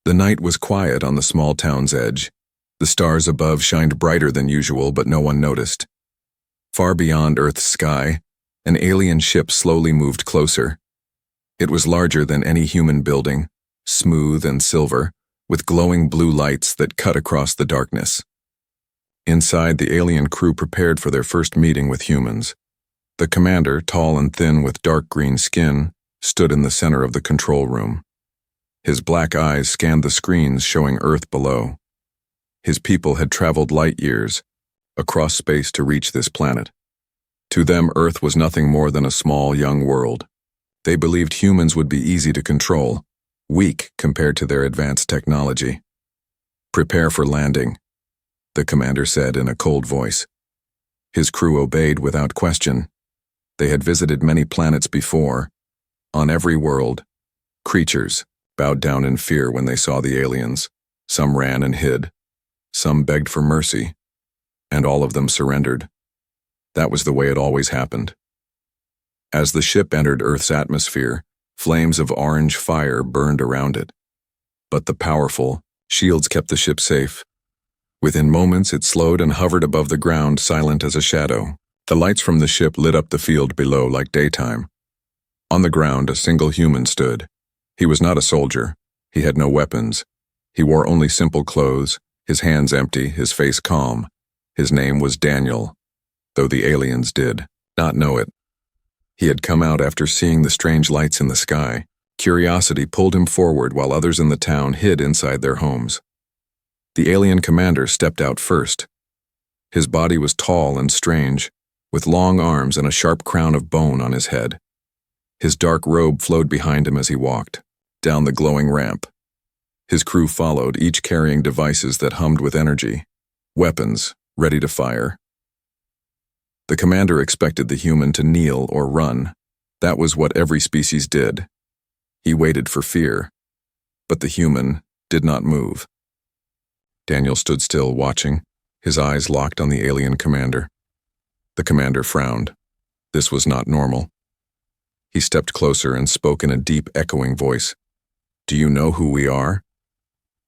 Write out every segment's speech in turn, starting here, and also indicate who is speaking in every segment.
Speaker 1: The night was quiet on the small town's edge. The stars above shined brighter than usual, but no one noticed. Far beyond Earth's sky, an alien ship slowly moved closer. It was larger than any human building, smooth and silver, with glowing blue lights that cut across the darkness. Inside, the alien crew prepared for their first meeting with humans. The commander, tall and thin with dark green skin, stood in the center of the control room. His black eyes scanned the screens showing Earth below. His people had traveled light years, across space to reach this planet. To them, Earth was nothing more than a small, young world. They believed humans would be easy to control, weak compared to their advanced technology. "Prepare for landing," the commander said in a cold voice. His crew obeyed without question. They had visited many planets before. On every world, creatures bowed down in fear when they saw the aliens. Some ran and hid. Some begged for mercy. And all of them surrendered. That was the way it always happened. As the ship entered Earth's atmosphere, flames of orange fire burned around it. But the powerful shields kept the ship safe. Within moments, it slowed and hovered above the ground, silent as a shadow. The lights from the ship lit up the field below like daytime. On the ground, a single human stood. He was not a soldier. He had no weapons. He wore only simple clothes, his hands empty, his face calm. His name was Daniel, though the aliens did not know it. He had come out after seeing the strange lights in the sky. Curiosity pulled him forward while others in the town hid inside their homes. The alien commander stepped out first. His body was tall and strange, with long arms and a sharp crown of bone on his head. His dark robe flowed behind him as he walked, down the glowing ramp. His crew followed, each carrying devices that hummed with energy, weapons ready to fire. The commander expected the human to kneel or run. That was what every species did. He waited for fear, but the human did not move. Daniel stood still, watching, his eyes locked on the alien commander. The commander frowned. This was not normal. He stepped closer and spoke in a deep, echoing voice. "Do you know who we are?"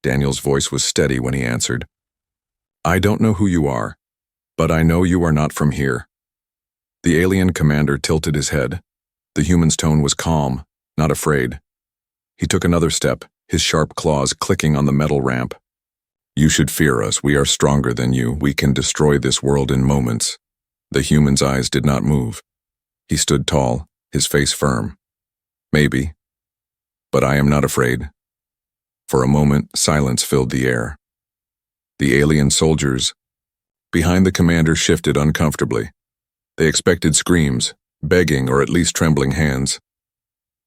Speaker 1: Daniel's voice was steady when he answered. "I don't know who you are, but I know you are not from here." The alien commander tilted his head. The human's tone was calm, not afraid. He took another step, his sharp claws clicking on the metal ramp. "You should fear us. We are stronger than you. We can destroy this world in moments." The human's eyes did not move. He stood tall, his face firm. "Maybe, but I am not afraid." For a moment, silence filled the air. The alien soldiers behind the commander shifted uncomfortably. They expected screams, begging, or at least trembling hands.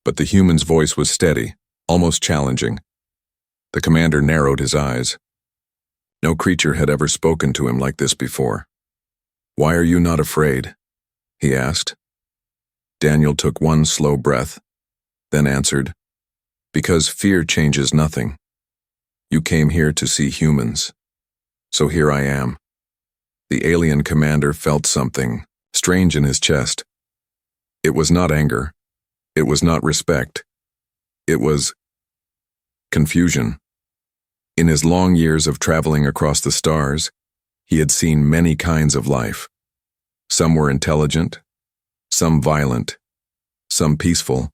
Speaker 1: But the human's voice was steady, almost challenging. The commander narrowed his eyes. No creature had ever spoken to him like this before. "Why are you not afraid?" he asked. Daniel took one slow breath, then answered, "Because fear changes nothing. You came here to see humans. So here I am." The alien commander felt something strange in his chest. It was not anger. It was not respect. It was confusion. In his long years of traveling across the stars, he had seen many kinds of life. Some were intelligent, some violent, some peaceful,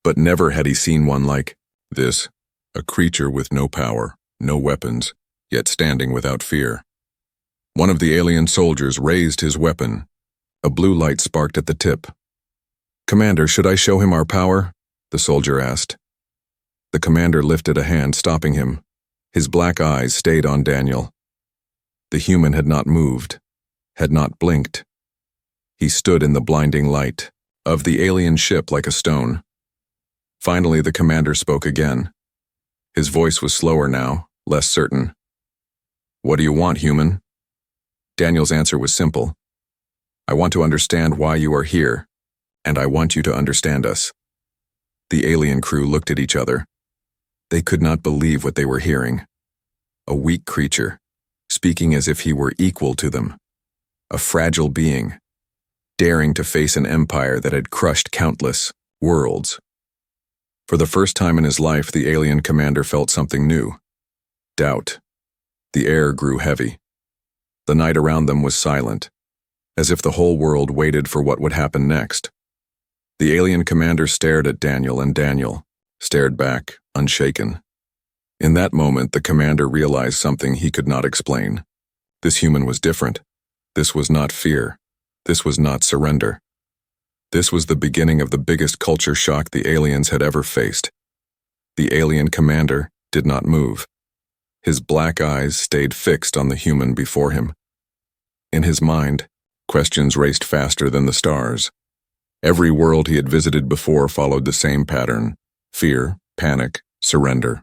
Speaker 1: but never had he seen one like this, a creature with no power, no weapons, yet standing without fear. One of the alien soldiers raised his weapon. A blue light sparked at the tip. "Commander, should I show him our power?" the soldier asked. The commander lifted a hand, stopping him. His black eyes stayed on Daniel. The human had not moved, had not blinked. He stood in the blinding light of the alien ship like a stone. Finally, the commander spoke again. His voice was slower now, less certain. "What do you want, human?" Daniel's answer was simple. "I want to understand why you are here, and I want you to understand us." The alien crew looked at each other. They could not believe what they were hearing. A weak creature, speaking as if he were equal to them. A fragile being, daring to face an empire that had crushed countless worlds. For the first time in his life, the alien commander felt something new. Doubt. The air grew heavy. The night around them was silent, as if the whole world waited for what would happen next. The alien commander stared at Daniel, and Daniel stared back, unshaken. In that moment, the commander realized something he could not explain. This human was different. This was not fear. This was not surrender. This was the beginning of the biggest culture shock the aliens had ever faced. The alien commander did not move. His black eyes stayed fixed on the human before him. In his mind, questions raced faster than the stars. Every world he had visited before followed the same pattern: fear, panic, surrender.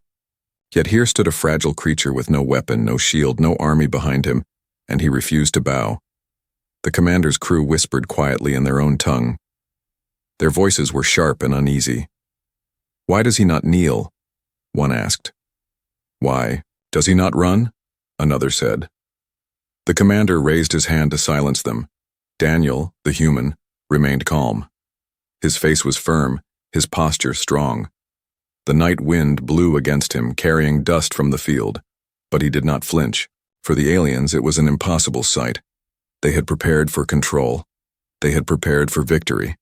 Speaker 1: Yet here stood a fragile creature with no weapon, no shield, no army behind him, and he refused to bow. The commander's crew whispered quietly in their own tongue. Their voices were sharp and uneasy. "Why does he not kneel?" one asked. "Why does he not run?" another said. The commander raised his hand to silence them. Daniel, the human, remained calm. His face was firm, his posture strong. The night wind blew against him, carrying dust from the field. But he did not flinch. For the aliens, it was an impossible sight. They had prepared for control. They had prepared for victory.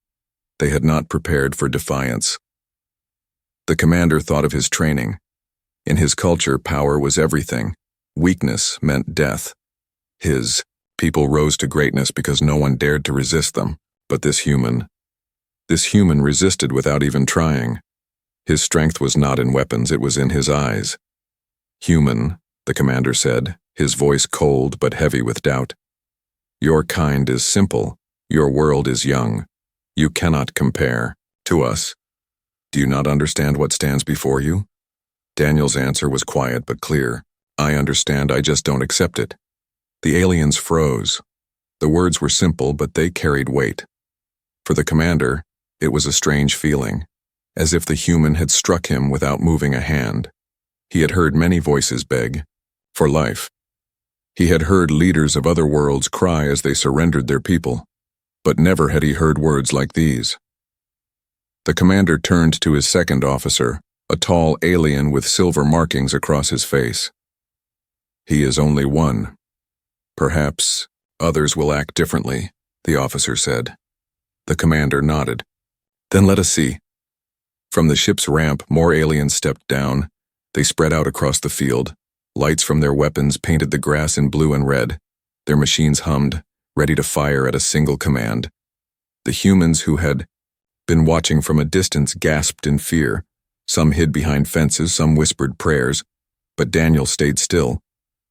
Speaker 1: They had not prepared for defiance. The commander thought of his training. In his culture, power was everything. Weakness meant death. His people rose to greatness because no one dared to resist them. But this human resisted without even trying. His strength was not in weapons, it was in his eyes. "Human," the commander said, his voice cold but heavy with doubt. "Your kind is simple. Your world is young. You cannot compare to us. Do you not understand what stands before you?" Daniel's answer was quiet but clear. "I understand, I just don't accept it." The aliens froze. The words were simple, but they carried weight. For the commander, it was a strange feeling, as if the human had struck him without moving a hand. He had heard many voices beg for life. He had heard leaders of other worlds cry as they surrendered their people, but never had he heard words like these. The commander turned to his second officer, a tall alien with silver markings across his face. "He is only one. Perhaps others will act differently," the officer said. The commander nodded. "Then let us see." From the ship's ramp, more aliens stepped down. They spread out across the field. Lights from their weapons painted the grass in blue and red. Their machines hummed, ready to fire at a single command. The humans who had been watching from a distance gasped in fear. Some hid behind fences, some whispered prayers. But Daniel stayed still.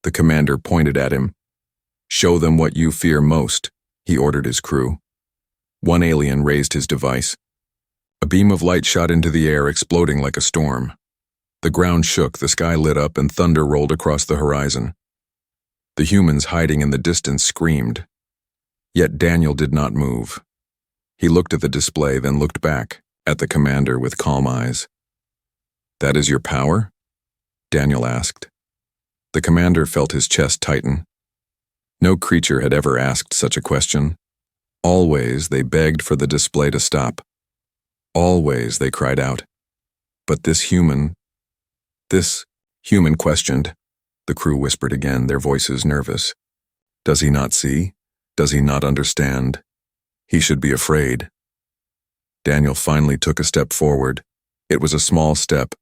Speaker 1: The commander pointed at him. "Show them what you fear most," he ordered his crew. One alien raised his device. A beam of light shot into the air, exploding like a storm. The ground shook, the sky lit up, and thunder rolled across the horizon. The humans hiding in the distance screamed. Yet Daniel did not move. He looked at the display, then looked back at the commander with calm eyes. "That is your power?" Daniel asked. The commander felt his chest tighten. No creature had ever asked such a question. Always they begged for the display to stop. Always they cried out. But this human questioned. The crew whispered again, their voices nervous. "Does he not see? Does he not understand? He should be afraid." Daniel finally took a step forward. It was a small step,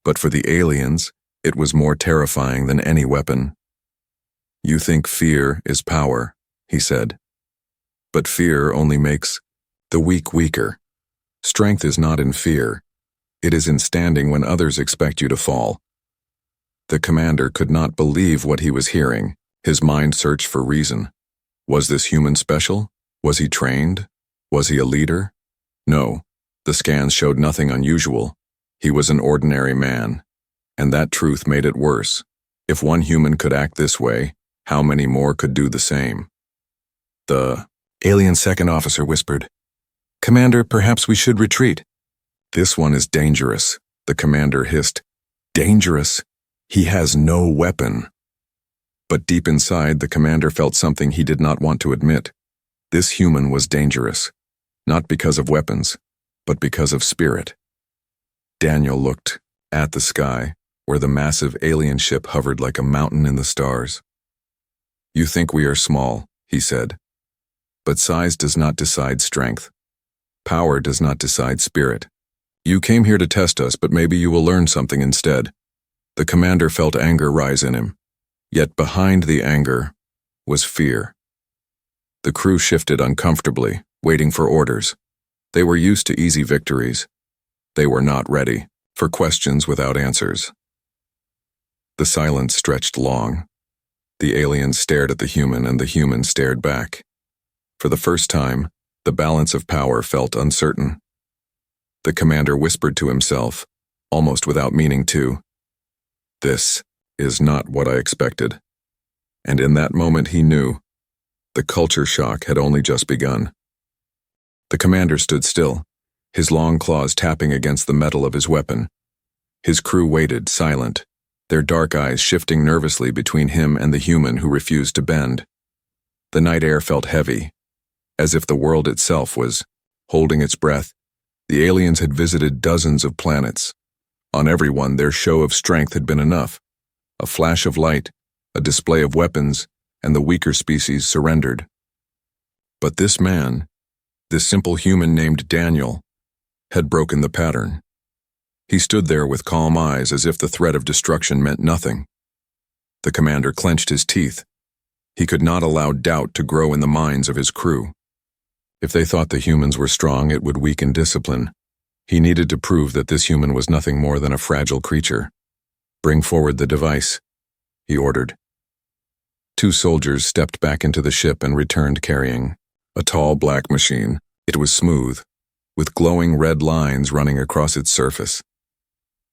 Speaker 1: but for the aliens, it was more terrifying than any weapon. "You think fear is power," he said. "But fear only makes the weak weaker. Strength is not in fear. It is in standing when others expect you to fall." The commander could not believe what he was hearing. His mind searched for reason. Was this human special? Was he trained? Was he a leader? No, the scans showed nothing unusual. He was an ordinary man. And that truth made it worse. If one human could act this way, how many more could do the same? The alien second officer whispered, "Commander, perhaps we should retreat." "This one is dangerous," the commander hissed. "Dangerous? He has no weapon." But deep inside, the commander felt something he did not want to admit. This human was dangerous, not because of weapons, but because of spirit. Daniel looked at the sky, where the massive alien ship hovered like a mountain in the stars. "You think we are small," he said. "But size does not decide strength. Power does not decide spirit. You came here to test us, but maybe you will learn something instead." The commander felt anger rise in him. Yet behind the anger was fear. The crew shifted uncomfortably, waiting for orders. They were used to easy victories. They were not ready for questions without answers. The silence stretched long. The alien stared at the human, and the human stared back. For the first time, the balance of power felt uncertain. The commander whispered to himself, almost without meaning to, "This is not what I expected." And in that moment he knew the culture shock had only just begun. The commander stood still, his long claws tapping against the metal of his weapon. His crew waited, silent, their dark eyes shifting nervously between him and the human who refused to bend. The night air felt heavy, as if the world itself was holding its breath. The aliens had visited dozens of planets. On every one, their show of strength had been enough. A flash of light, a display of weapons, and the weaker species surrendered. But this man, this simple human named Daniel, had broken the pattern. He stood there with calm eyes as if the threat of destruction meant nothing. The commander clenched his teeth. He could not allow doubt to grow in the minds of his crew. If they thought the humans were strong, it would weaken discipline. He needed to prove that this human was nothing more than a fragile creature. "Bring forward the device," he ordered. 2 soldiers stepped back into the ship and returned carrying a tall black machine. It was smooth, with glowing red lines running across its surface.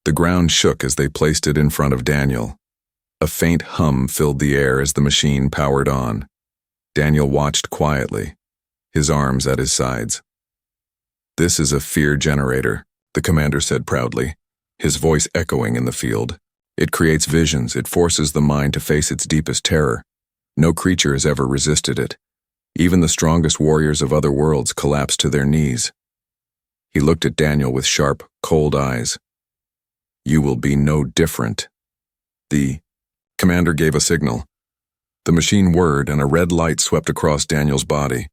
Speaker 1: The ground shook as they placed it in front of Daniel. A faint hum filled the air as the machine powered on. Daniel watched quietly, his arms at his sides. "This is a fear generator," the commander said proudly, his voice echoing in the field. "It creates visions, it forces the mind to face its deepest terror. No creature has ever resisted it. Even the strongest warriors of other worlds collapse to their knees." He looked at Daniel with sharp, cold eyes. "You will be no different." The commander gave a signal. The machine whirred and a red light swept across Daniel's body.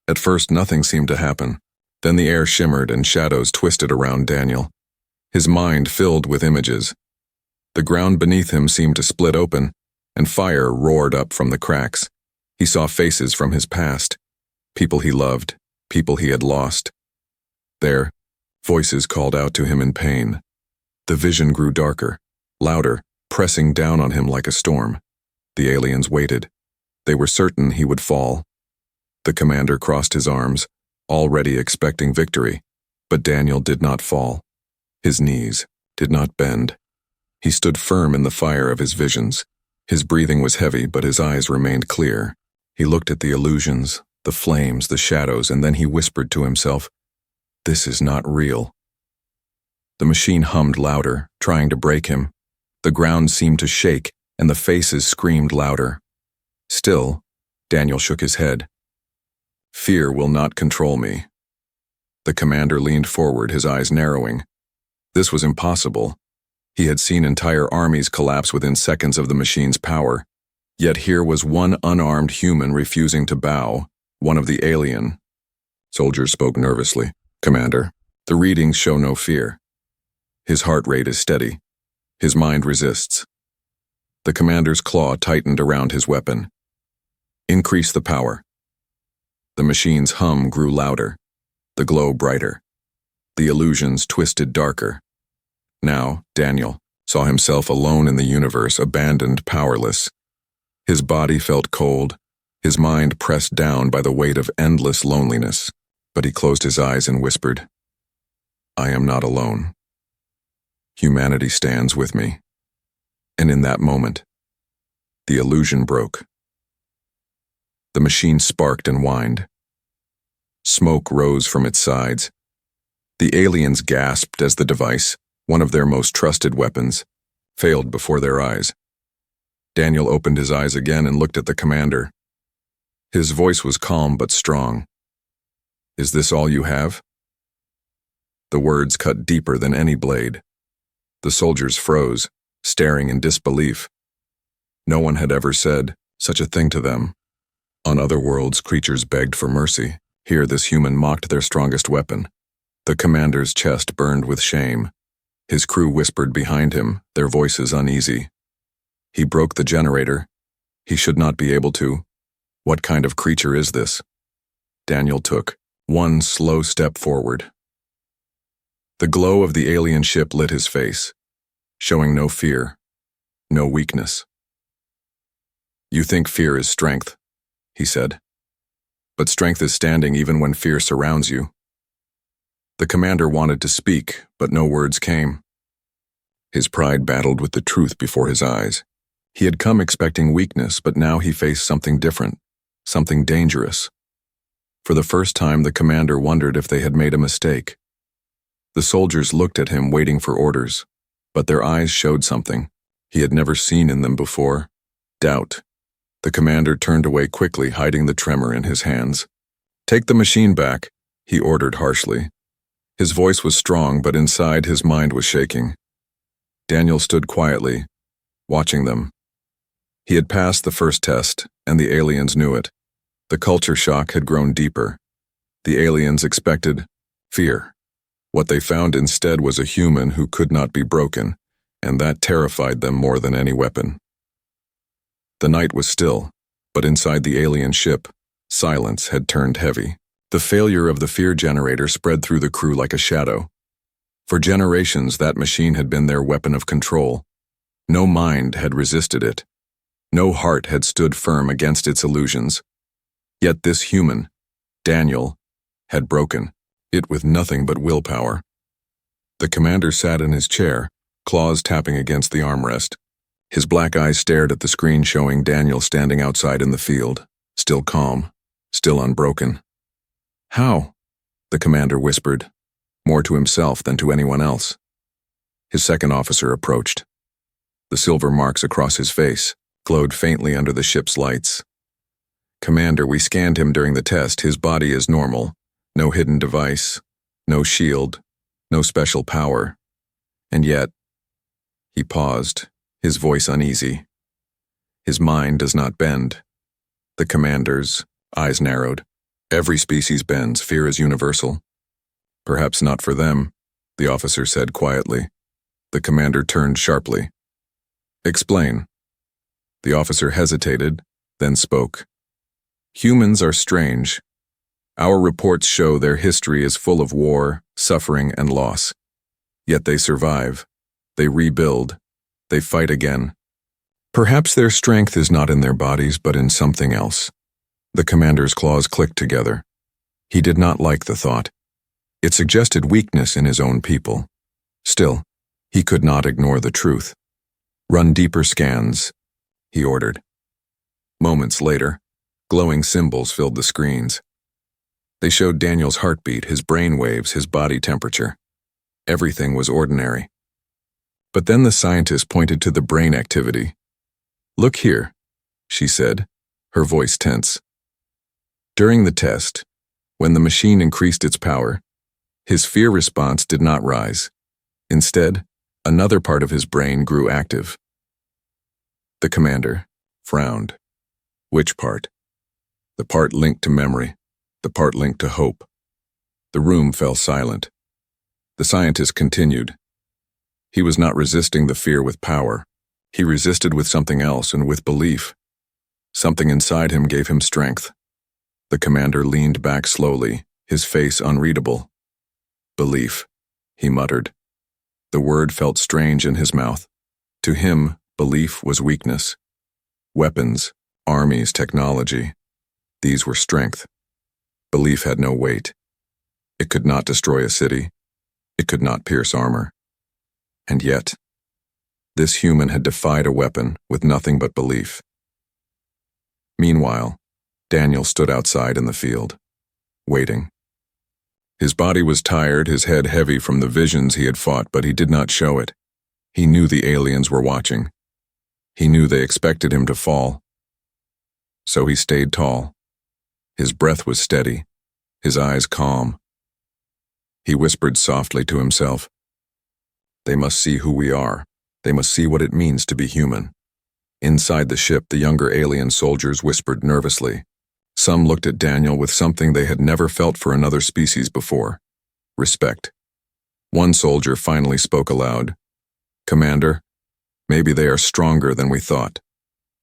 Speaker 1: At first, nothing seemed to happen. Then the air shimmered and shadows twisted around Daniel. His mind filled with images. The ground beneath him seemed to split open, and fire roared up from the cracks. He saw faces from his past, people he loved, people he had lost. Their voices called out to him in pain. The vision grew darker, louder, pressing down on him like a storm. The aliens waited. They were certain he would fall. The commander crossed his arms, already expecting victory, but Daniel did not fall. His knees did not bend. He stood firm in the fire of his visions. His breathing was heavy, but his eyes remained clear. He looked at the illusions, the flames, the shadows, and then he whispered to himself, "This is not real." The machine hummed louder, trying to break him. The ground seemed to shake, and the faces screamed louder. Still, Daniel shook his head. "Fear will not control me." The commander leaned forward, his eyes narrowing. This was impossible. He had seen entire armies collapse within seconds of the machine's power. Yet here was one unarmed human refusing to bow, one of the alien. Soldiers spoke nervously. "Commander, the readings show no fear. His heart rate is steady. His mind resists." The commander's claw tightened around his weapon. "Increase the power." The machine's hum grew louder, the glow brighter. The illusions twisted darker. Now, Daniel saw himself alone in the universe, abandoned, powerless. His body felt cold, his mind pressed down by the weight of endless loneliness. But he closed his eyes and whispered, "I am not alone. Humanity stands with me." And in that moment, the illusion broke. The machine sparked and whined. Smoke rose from its sides. The aliens gasped as the device, one of their most trusted weapons, failed before their eyes. Daniel opened his eyes again and looked at the commander. His voice was calm but strong. "Is this all you have?" The words cut deeper than any blade. The soldiers froze, staring in disbelief. No one had ever said such a thing to them. On other worlds, creatures begged for mercy. Here, this human mocked their strongest weapon. The commander's chest burned with shame. His crew whispered behind him, their voices uneasy. He broke the generator. He should not be able to. What kind of creature is this? Daniel took one slow step forward. The glow of the alien ship lit his face, showing no fear, no weakness. "You think fear is strength," he said. "But strength is standing even when fear surrounds you." The commander wanted to speak, but no words came. His pride battled with the truth before his eyes. He had come expecting weakness, but now he faced something different, something dangerous. For the first time, the commander wondered if they had made a mistake. The soldiers looked at him, waiting for orders, but their eyes showed something he had never seen in them before: doubt. The commander turned away quickly, hiding the tremor in his hands. "Take the machine back," he ordered harshly. His voice was strong, but inside his mind was shaking. Daniel stood quietly, watching them. He had passed the first test, and the aliens knew it. The culture shock had grown deeper. The aliens expected fear. What they found instead was a human who could not be broken, and that terrified them more than any weapon. The night was still, but inside the alien ship, silence had turned heavy. The failure of the fear generator spread through the crew like a shadow. For generations, that machine had been their weapon of control. No mind had resisted it. No heart had stood firm against its illusions. Yet this human, Daniel, had broken it with nothing but willpower. The commander sat in his chair, claws tapping against the armrest. His black eyes stared at the screen showing Daniel standing outside in the field, still calm, still unbroken. "How?" the commander whispered, more to himself than to anyone else. His second officer approached. The silver marks across his face glowed faintly under the ship's lights. "Commander, we scanned him during the test. His body is normal. No hidden device, no shield, no special power. And yet," he paused, his voice uneasy, "his mind does not bend." The commander's eyes narrowed. "Every species bends. Fear is universal." "Perhaps not for them," the officer said quietly. The commander turned sharply. "Explain." The officer hesitated, then spoke. "Humans are strange. Our reports show their history is full of war, suffering, and loss. Yet they survive. They rebuild. They fight again. Perhaps their strength is not in their bodies, but in something else." The commander's claws clicked together. He did not like the thought. It suggested weakness in his own people. Still, he could not ignore the truth. "Run deeper scans," he ordered. Moments later, glowing symbols filled the screens. They showed Daniel's heartbeat, his brain waves, his body temperature. Everything was ordinary. But then the scientist pointed to the brain activity. "Look here," she said, her voice tense. During the test, when the machine increased its power, his fear response did not rise. Instead, another part of his brain grew active. The commander frowned. Which part? The part linked to memory, the part linked to hope. The room fell silent. The scientist continued. He was not resisting the fear with power. He resisted with something else, and with belief. Something inside him gave him strength. The commander leaned back slowly, his face unreadable. "Belief," he muttered. The word felt strange in his mouth. To him, belief was weakness. Weapons, armies, technology, these were strength. Belief had no weight. It could not destroy a city. It could not pierce armor. And yet, this human had defied a weapon with nothing but belief. Meanwhile, Daniel stood outside in the field, waiting. His body was tired, his head heavy from the visions he had fought, but he did not show it. He knew the aliens were watching. He knew they expected him to fall. So he stayed tall. His breath was steady, his eyes calm. He whispered softly to himself. They must see who we are. They must see what it means to be human. Inside the ship, the younger alien soldiers whispered nervously. Some looked at Daniel with something they had never felt for another species before: respect. One soldier finally spoke aloud. Commander, maybe they are stronger than we thought.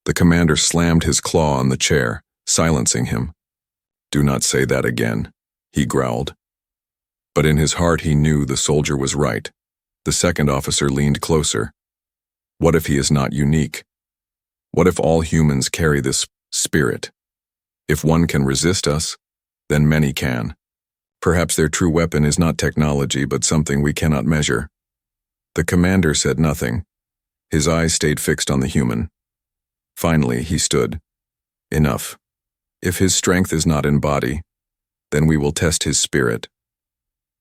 Speaker 1: The commander slammed his claw on the chair, silencing him. Do not say that again, he growled. But in his heart he knew the soldier was right. The second officer leaned closer. What if he is not unique? What if all humans carry this spirit? If one can resist us, then many can. Perhaps their true weapon is not technology, but something we cannot measure. The commander said nothing. His eyes stayed fixed on the human. Finally, he stood. Enough. If his strength is not in body, then we will test his spirit.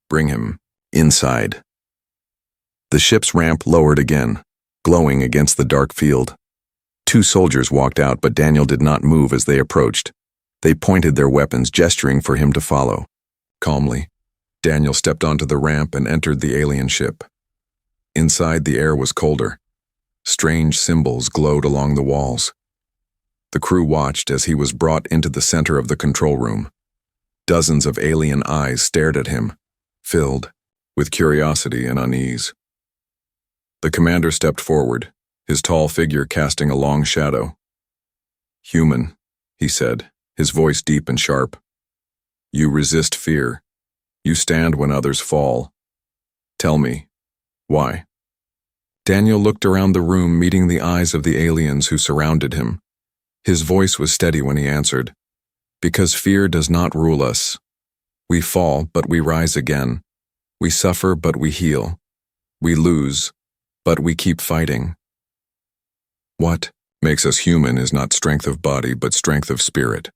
Speaker 1: Bring him inside. The ship's ramp lowered again, glowing against the dark field. Two soldiers walked out, but Daniel did not move as they approached. They pointed their weapons, gesturing for him to follow. Calmly, Daniel stepped onto the ramp and entered the alien ship. Inside, the air was colder. Strange symbols glowed along the walls. The crew watched as he was brought into the center of the control room. Dozens of alien eyes stared at him, filled with curiosity and unease. The commander stepped forward, his tall figure casting a long shadow. Human, he said, his voice deep and sharp. You resist fear. You stand when others fall. Tell me, why? Daniel looked around the room, meeting the eyes of the aliens who surrounded him. His voice was steady when he answered. Because fear does not rule us. We fall, but we rise again. We suffer, but we heal. We lose, but we keep fighting. What makes us human is not strength of body, but strength of spirit.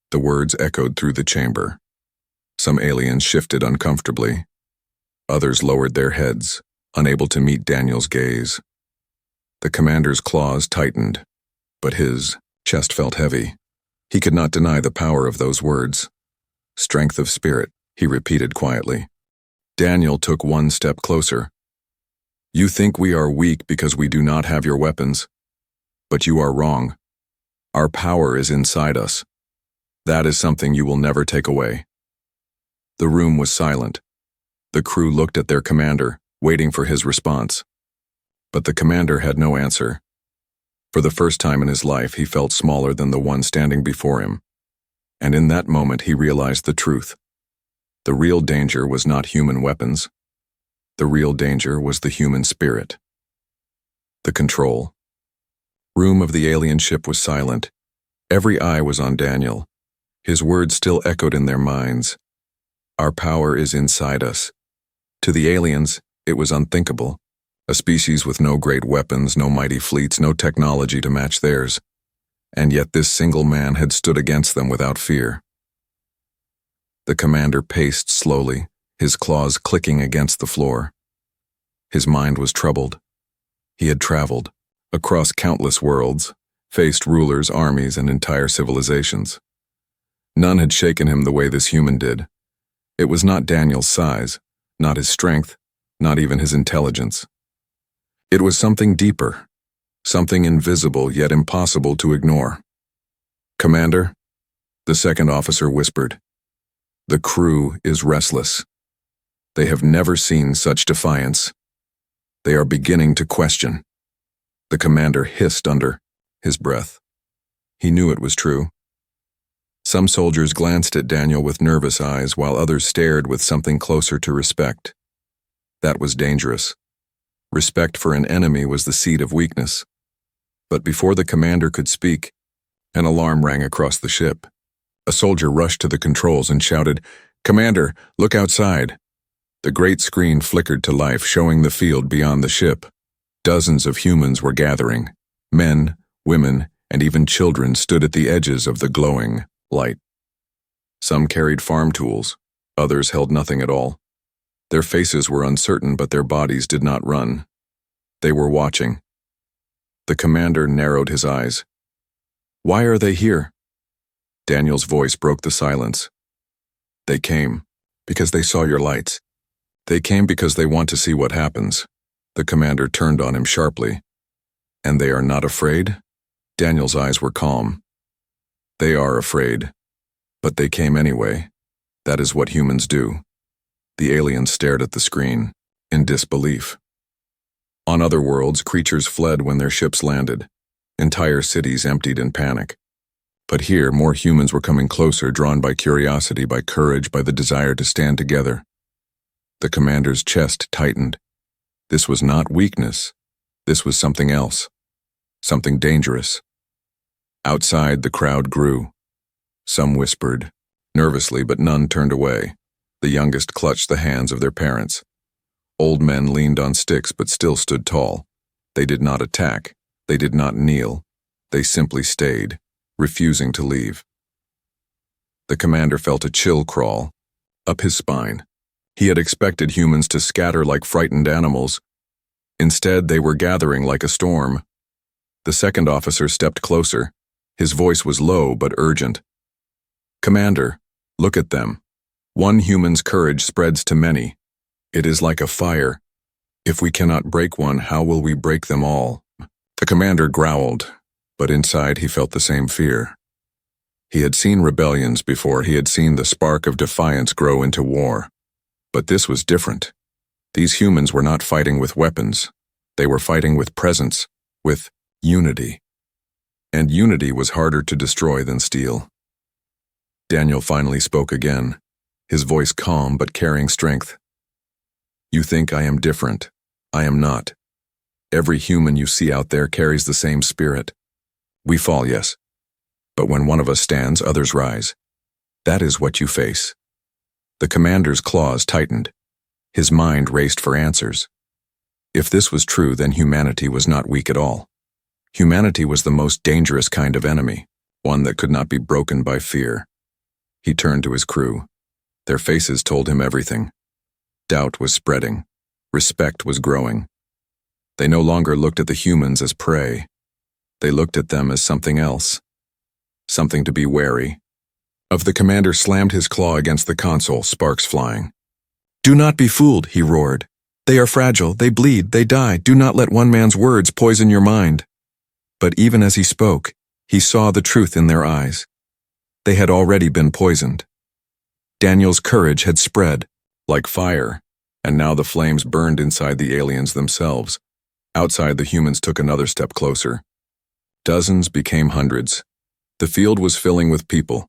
Speaker 1: The words echoed through the chamber. Some aliens shifted uncomfortably. Others lowered their heads, unable to meet Daniel's gaze. The commander's claws tightened, but his chest felt heavy. He could not deny the power of those words. Strength of spirit, he repeated quietly. Daniel took one step closer. You think we are weak because we do not have your weapons, but you are wrong. Our power is inside us. That is something you will never take away. The room was silent. The crew looked at their commander, waiting for his response. But the commander had no answer. For the first time in his life, he felt smaller than the one standing before him. And in that moment, he realized the truth. The real danger was not human weapons. The real danger was the human spirit. The control room of the alien ship was silent. Every eye was on Daniel. His words still echoed in their minds. Our power is inside us. To the aliens, it was unthinkable. A species with no great weapons, no mighty fleets, no technology to match theirs. And yet this single man had stood against them without fear. The commander paced slowly, his claws clicking against the floor. His mind was troubled. He had traveled across countless worlds, faced rulers, armies, and entire civilizations. None had shaken him the way this human did. It was not Daniel's size, not his strength, not even his intelligence. It was something deeper, something invisible yet impossible to ignore. Commander, the second officer whispered, the crew is restless. They have never seen such defiance. They are beginning to question. The commander hissed under his breath. He knew it was true. Some soldiers glanced at Daniel with nervous eyes, while others stared with something closer to respect. That was dangerous. Respect for an enemy was the seed of weakness. But before the commander could speak, an alarm rang across the ship. A soldier rushed to the controls and shouted, "Commander, look outside." The great screen flickered to life, showing the field beyond the ship. Dozens of humans were gathering. Men, women, and even children stood at the edges of the glowing light. Some carried farm tools, others held nothing at all. Their faces were uncertain, but their bodies did not run. They were watching. The commander narrowed his eyes. "Why are they here?" Daniel's voice broke the silence. "They came because they saw your lights. They came because they want to see what happens. The commander turned on him sharply. And they are not afraid? Daniel's eyes were calm. They are afraid. But they came anyway. That is what humans do. The alien stared at the screen, in disbelief. On other worlds, creatures fled when their ships landed. Entire cities emptied in panic. But here, more humans were coming closer, drawn by curiosity, by courage, by the desire to stand together. The commander's chest tightened. This was not weakness. This was something else. Something dangerous. Outside, the crowd grew. Some whispered, nervously, but none turned away. The youngest clutched the hands of their parents. Old men leaned on sticks but still stood tall. They did not attack. They did not kneel. They simply stayed, refusing to leave. The commander felt a chill crawl up his spine. He had expected humans to scatter like frightened animals. Instead, they were gathering like a storm. The second officer stepped closer. His voice was low but urgent. "Commander, look at them. One human's courage spreads to many. It is like a fire. If we cannot break one, how will we break them all?" The commander growled, but inside he felt the same fear. He had seen rebellions before. He had seen the spark of defiance grow into war. But this was different. These humans were not fighting with weapons. They were fighting with presence, with unity. And unity was harder to destroy than steel. Daniel finally spoke again, his voice calm but carrying strength. "You think I am different. I am not. Every human you see out there carries the same spirit. We fall, yes. But when one of us stands, others rise. That is what you face." The commander's claws tightened. His mind raced for answers. If this was true, then humanity was not weak at all. Humanity was the most dangerous kind of enemy, one that could not be broken by fear. He turned to his crew. Their faces told him everything. Doubt was spreading. Respect was growing. They no longer looked at the humans as prey. They looked at them as something else. Something to be wary of. The commander slammed his claw against the console, sparks flying. "Do not be fooled," he roared. "They are fragile, they bleed, they die. Do not let one man's words poison your mind." But even as he spoke, he saw the truth in their eyes. They had already been poisoned. Daniel's courage had spread, like fire, and now the flames burned inside the aliens themselves. Outside, the humans took another step closer. Dozens became hundreds. The field was filling with people.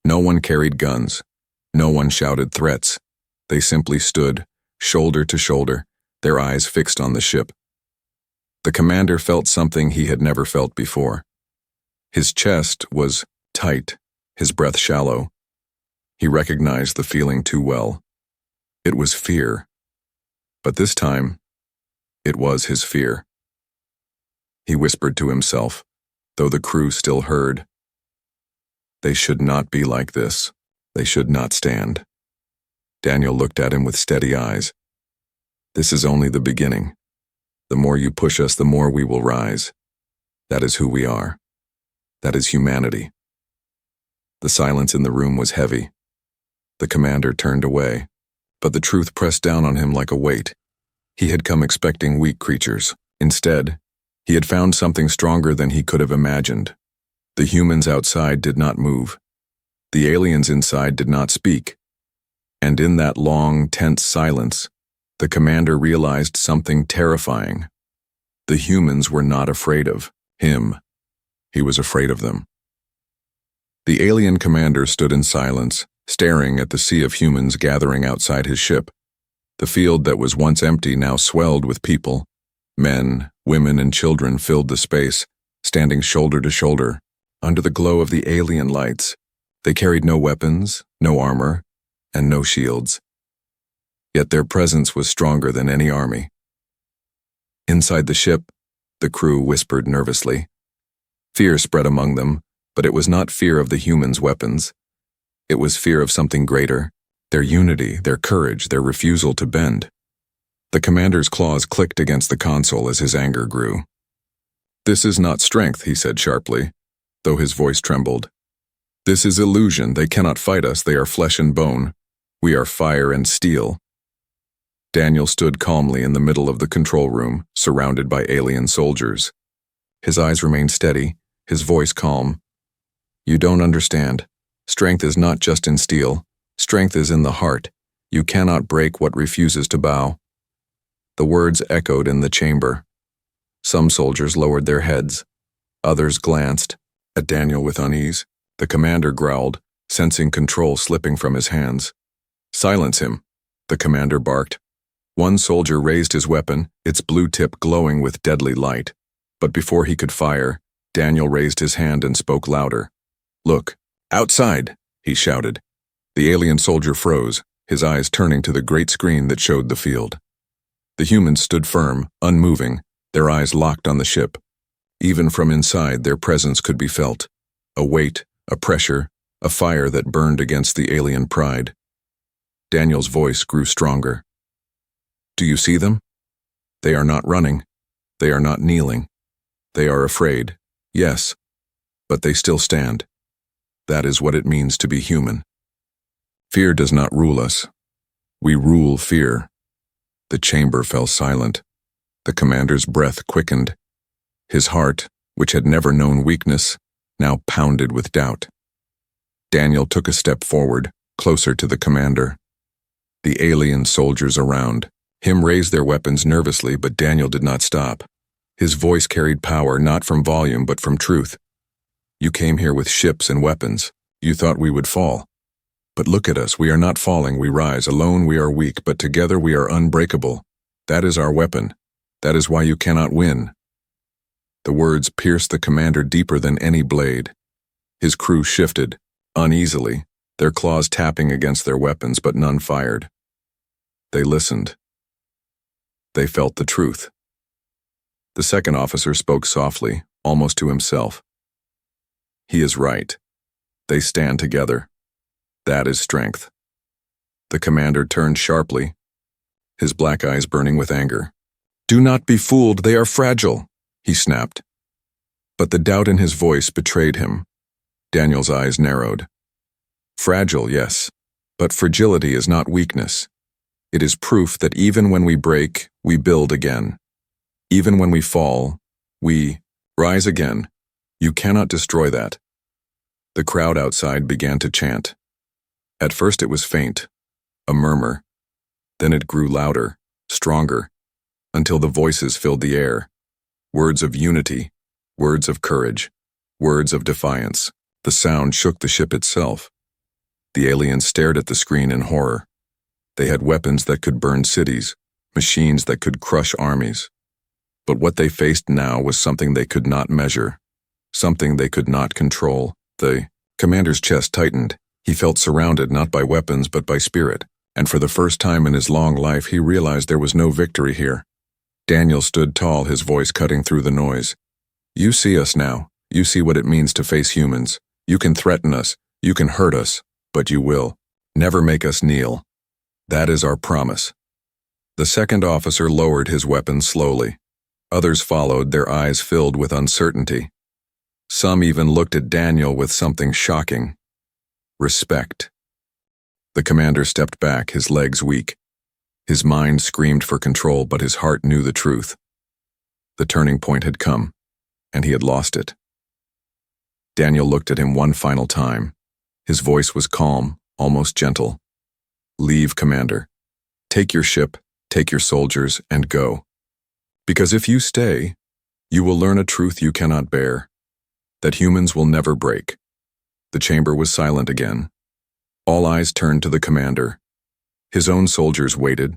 Speaker 1: No one carried guns. No one shouted threats. They simply stood, shoulder to shoulder, their eyes fixed on the ship. The commander felt something he had never felt before. His chest was tight, his breath shallow. He recognized the feeling too well. It was fear. But this time, it was his fear. He whispered to himself, though the crew still heard. They should not be like this. They should not stand. Daniel looked at him with steady eyes. This is only the beginning. The more you push us, the more we will rise. That is who we are. That is humanity. The silence in the room was heavy. The commander turned away, but the truth pressed down on him like a weight. He had come expecting weak creatures. Instead, he had found something stronger than he could have imagined. The humans outside did not move. The aliens inside did not speak. And in that long, tense silence, the commander realized something terrifying. The humans were not afraid of him. He was afraid of them. The alien commander stood in silence, staring at the sea of humans gathering outside his ship. The field that was once empty now swelled with people. Men, women, and children filled the space, standing shoulder to shoulder, under the glow of the alien lights. They carried no weapons, no armor, and no shields. Yet their presence was stronger than any army. Inside the ship, the crew whispered nervously. Fear spread among them, but it was not fear of the humans' weapons. It was fear of something greater, their unity, their courage, their refusal to bend. The commander's claws clicked against the console as his anger grew. "This is not strength," he said sharply, though his voice trembled. "This is illusion. They cannot fight us. They are flesh and bone. We are fire and steel." Daniel stood calmly in the middle of the control room, surrounded by alien soldiers. His eyes remained steady, his voice calm. "You don't understand. Strength is not just in steel. Strength is in the heart. You cannot break what refuses to bow." The words echoed in the chamber. Some soldiers lowered their heads. Others glanced at Daniel with unease. The commander growled, sensing control slipping from his hands. "Silence him," the commander barked. One soldier raised his weapon, its blue tip glowing with deadly light. But before he could fire, Daniel raised his hand and spoke louder. "Look, outside," he shouted. The alien soldier froze, his eyes turning to the great screen that showed the field. The humans stood firm, unmoving, their eyes locked on the ship. Even from inside, their presence could be felt. A weight, a pressure, a fire that burned against the alien pride. Daniel's voice grew stronger. "Do you see them? They are not running. They are not kneeling. They are afraid, yes, but they still stand. That is what it means to be human. Fear does not rule us. We rule fear." The chamber fell silent. The commander's breath quickened. His heart, which had never known weakness, now pounded with doubt. Daniel took a step forward, closer to the commander. The alien soldiers around him raised their weapons nervously, but Daniel did not stop. His voice carried power not from volume but from truth. "You came here with ships and weapons. You thought we would fall. But look at us, we are not falling, we rise. Alone we are weak, but together we are unbreakable. That is our weapon. That is why you cannot win." The words pierced the commander deeper than any blade. His crew shifted, uneasily, their claws tapping against their weapons, but none fired. They listened. They felt the truth. The second officer spoke softly, almost to himself. "He is right. They stand together. That is strength." The commander turned sharply, his black eyes burning with anger. "Do not be fooled, they are fragile," he snapped. But the doubt in his voice betrayed him. Daniel's eyes narrowed. "Fragile, yes, but fragility is not weakness. It is proof that even when we break, we build again. Even when we fall, we rise again. You cannot destroy that." The crowd outside began to chant. At first it was faint, a murmur. Then it grew louder, stronger, until the voices filled the air. Words of unity, words of courage, words of defiance. The sound shook the ship itself. The aliens stared at the screen in horror. They had weapons that could burn cities, machines that could crush armies. But what they faced now was something they could not measure, something they could not control. The commander's chest tightened. He felt surrounded not by weapons but by spirit, and for the first time in his long life he realized there was no victory here. Daniel stood tall, his voice cutting through the noise. "You see us now. You see what it means to face humans. You can threaten us, you can hurt us, but you will never make us kneel. That is our promise." The second officer lowered his weapon slowly. Others followed, their eyes filled with uncertainty. Some even looked at Daniel with something shocking. Respect. The commander stepped back, his legs weak. His mind screamed for control, but his heart knew the truth. The turning point had come, and he had lost it. Daniel looked at him one final time. His voice was calm, almost gentle. "Leave, Commander. Take your ship, take your soldiers, and go. Because if you stay, you will learn a truth you cannot bear, that humans will never break." The chamber was silent again. All eyes turned to the commander. His own soldiers waited,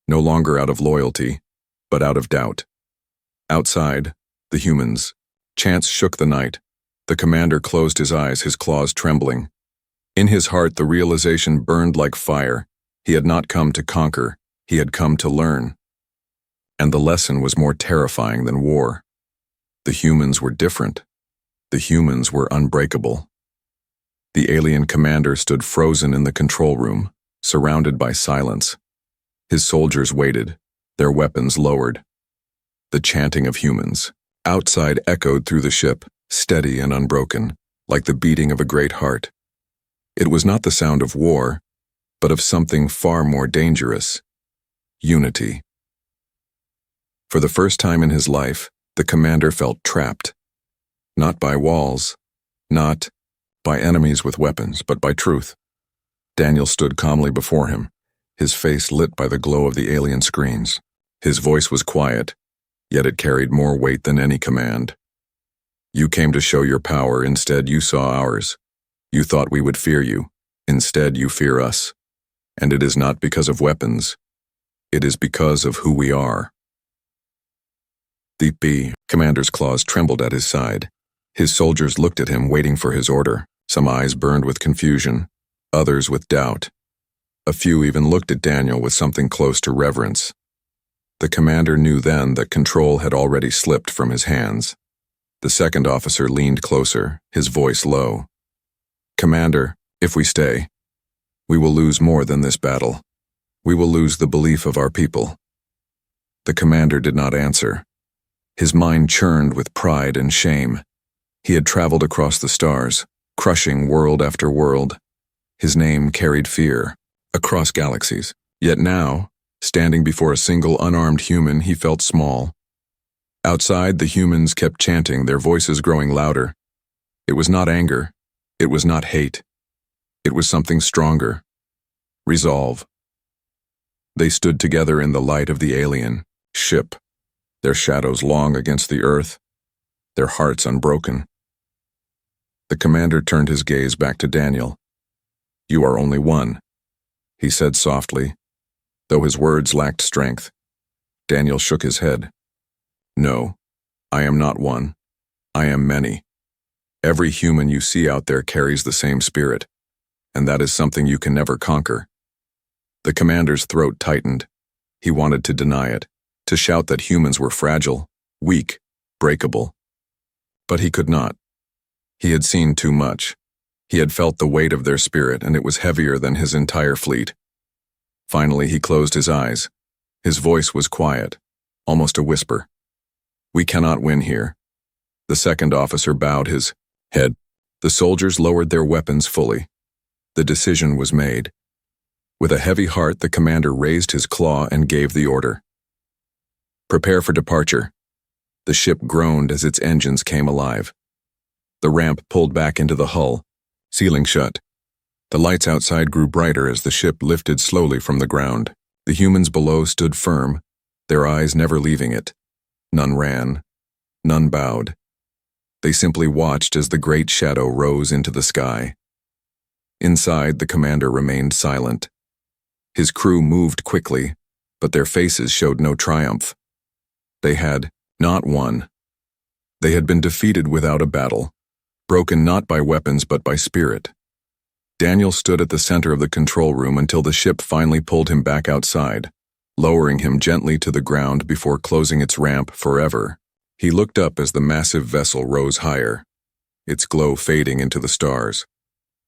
Speaker 1: no longer out of loyalty, but out of doubt. Outside, the humans. Chants shook the night. The commander closed his eyes, his claws trembling. In his heart, the realization burned like fire. He had not come to conquer, he had come to learn. And the lesson was more terrifying than war. The humans were different. The humans were unbreakable. The alien commander stood frozen in the control room, surrounded by silence. His soldiers waited, their weapons lowered. The chanting of humans outside echoed through the ship, steady and unbroken, like the beating of a great heart. It was not the sound of war, but of something far more dangerous. unity. For the first time in his life, the commander felt trapped. Not by walls, not by enemies with weapons, but by truth. Daniel stood calmly before him, his face lit by the glow of the alien screens. His voice was quiet, yet it carried more weight than any command. You came to show your power, instead you saw ours. You thought we would fear you, instead you fear us. And it is not because of weapons, it is because of who we are. The commander's claws trembled at his side. His soldiers looked at him, waiting for his order. Some eyes burned with confusion, others with doubt. A few even looked at Daniel with something close to reverence. The commander knew then that control had already slipped from his hands. The second officer leaned closer, his voice low. Commander, if we stay, we will lose more than this battle. We will lose the belief of our people. The commander did not answer. His mind churned with pride and shame. He had traveled across the stars, crushing world after world. His name carried fear, across galaxies. Yet now, standing before a single unarmed human, he felt small. Outside, the humans kept chanting, their voices growing louder. It was not anger. It was not hate. It was something stronger. Resolve. They stood together in the light of the alien ship, their shadows long against the earth, their hearts unbroken. The commander turned his gaze back to Daniel. You are only one, he said softly, though his words lacked strength. Daniel shook his head. No, I am not one. I am many. Every human you see out there carries the same spirit, and that is something you can never conquer. The commander's throat tightened. He wanted to deny it, to shout that humans were fragile, weak, breakable. But he could not. He had seen too much. He had felt the weight of their spirit, and it was heavier than his entire fleet. Finally, he closed his eyes. His voice was quiet, almost a whisper. We cannot win here. The second officer bowed his head. The soldiers lowered their weapons fully. The decision was made. With a heavy heart, the commander raised his claw and gave the order. Prepare for departure. The ship groaned as its engines came alive. The ramp pulled back into the hull, sealing shut. The lights outside grew brighter as the ship lifted slowly from the ground. The humans below stood firm, their eyes never leaving it. None ran, none bowed. They simply watched as the great shadow rose into the sky. Inside, the commander remained silent. His crew moved quickly, but their faces showed no triumph. They had not won. They had been defeated without a battle, broken not by weapons but by spirit. Daniel stood at the center of the control room until the ship finally pulled him back outside, lowering him gently to the ground before closing its ramp forever. He looked up as the massive vessel rose higher, its glow fading into the stars.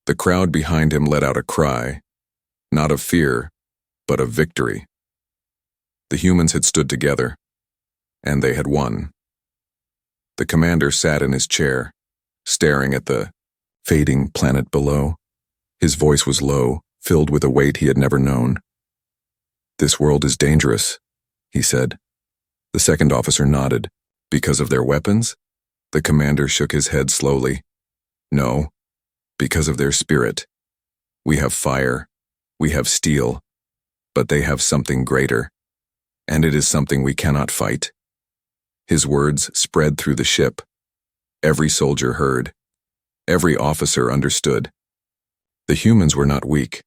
Speaker 1: The crowd behind him let out a cry, not of fear, but of victory. The humans had stood together, and they had won. The commander sat in his chair, staring at the fading planet below. His voice was low, filled with a weight he had never known. This world is dangerous, he said. The second officer nodded. Because of their weapons? The commander shook his head slowly. No, because of their spirit. We have fire, we have steel, but they have something greater, and it is something we cannot fight. His words spread through the ship. Every soldier heard. Every officer understood. The humans were not weak.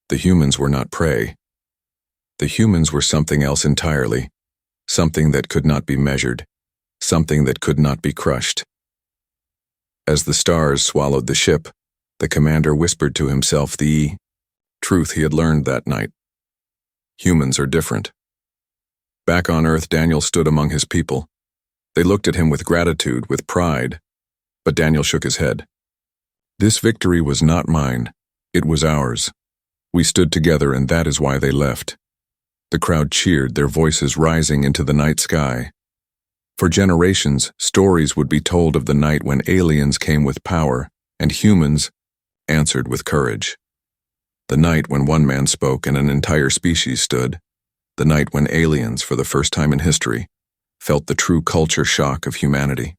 Speaker 1: The humans were not prey. The humans were something else entirely, something that could not be measured, something that could not be crushed. As the stars swallowed the ship, the commander whispered to himself the truth he had learned that night. Humans are different. Back on Earth, Daniel stood among his people. They looked at him with gratitude, with pride, but Daniel shook his head. This victory was not mine. It was ours. We stood together, and that is why they left. The crowd cheered, their voices rising into the night sky. For generations, stories would be told of the night when aliens came with power and humans answered with courage. The night when one man spoke and an entire species stood. the night when aliens, for the first time in history, felt the true culture shock of humanity.